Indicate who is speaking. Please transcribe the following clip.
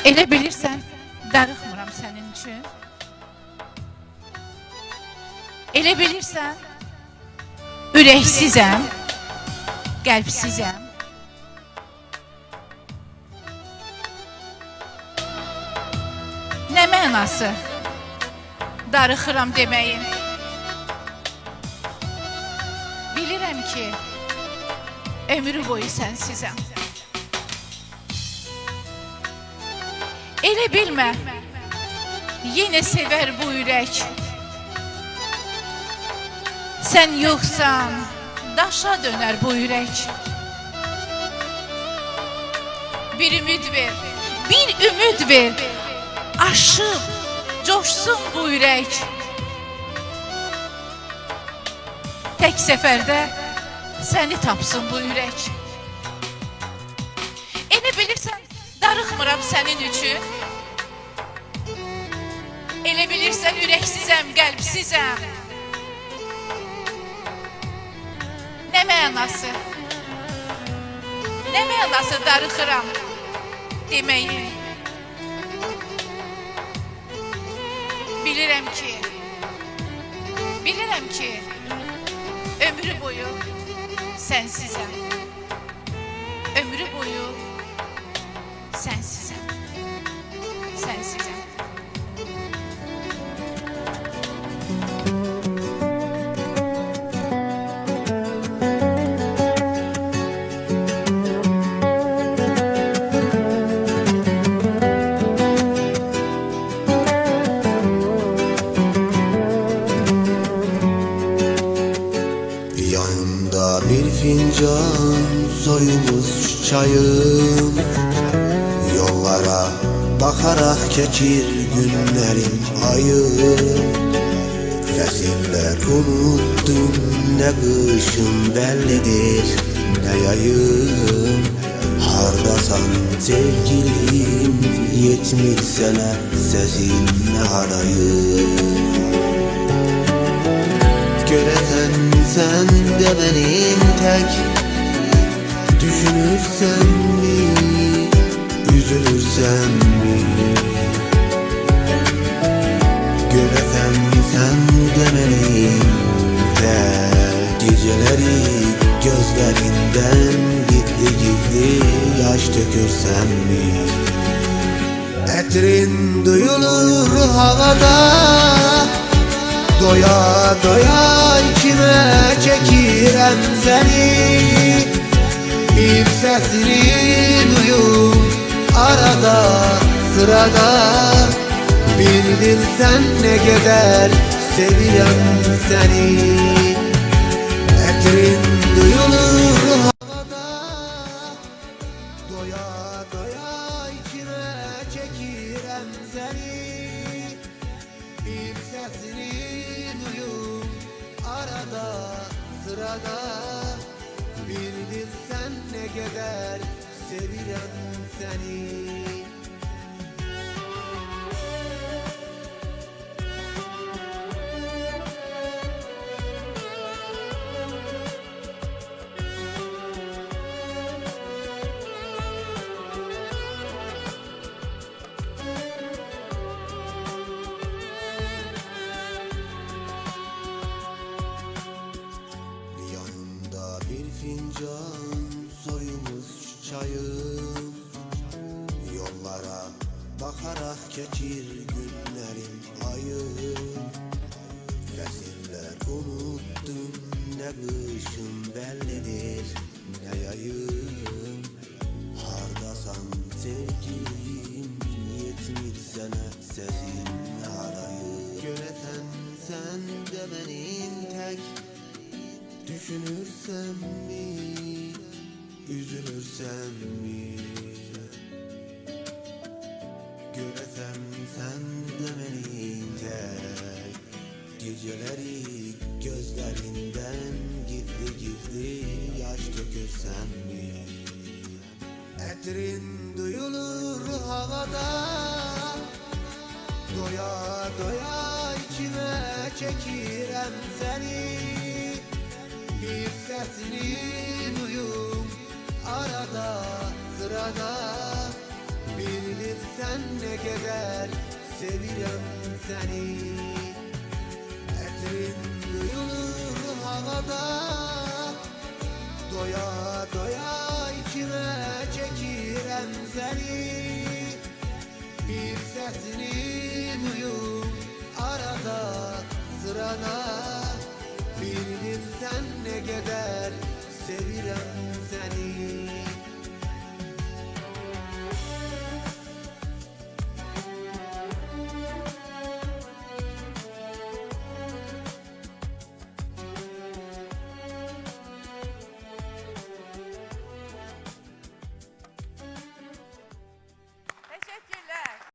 Speaker 1: Elə bilirsən, darıxmıram sənin üçün. Elə bilirsən, ürəksizəm, qəlbsizəm. Nə mənası darıxıram deməyin? Bilirəm ki, ömrü boyu sənsizəm. Elə bilmə, yenə sevər bu ürək. Sən yoxsan, daşa dönər bu ürək. Bir ümid ver, bir ümid ver. Aşıb, coşsun bu ürək. Tək səfərdə səni tapsın bu ürək. Elə bilirsən, darıxmıram sənin üçün. Elə bilirsən, ürəksizəm, qəlbsizəm. Nə mənası? Nə mənası darıxıram deməyin? Bilirəm ki, ömrü boyu sənsizəm. Ömrü boyu sənsizəm. Sənsizəm.
Speaker 2: Yanımda bir fincan soyulmuş çayım. Yollara bakarak geçir günlerim ayım. Fəsillər unuttum, ne kışım bellidir, ne yayım. Hardasan sevgilim, yetmir sənə səsin harayım. Göresen sen de benim tek, düşünürsen mi, üzülürsen mi? Göresen sen de benim tek, geceleri gözlerinden gizli gizli yaş dökürsen mi? Etrin duyulur havada, doya doya içime çekirem seni. Bir sesini duyup arada sırada, bir bilsen ne kadar seviyorum seni. Etrin duyulur havada, doya doya içime çekirem seni. Bir sesini duyup arada sırada, bir bilsen ne kadar seviyorum seni. Bir fincan soyulmuş çayım. Yollara bakarak geçir günlerim ayım. Fəsillər unuttum, ne kışım bellidir, ne yayım. Hardasan sevgilim, yetmir sənə səsin harayım. Göresen sen de benim tek, düşünürsen mi, üzülürsen mi? Göresen sen de benim tek, geceleri gözlerinden gizli gizli yaş dökürsen mi? Etrin duyulur havada, doya doya içime çekirem seni. Bir sesini duyup arada sırada, bir bilsen qədər sevirəm səni. Ətrin duyulur havada, doya doya içimə çəkirəm səni. Bir səsini duyub arada sırada, bildim sən nə qədər sevirəm səni.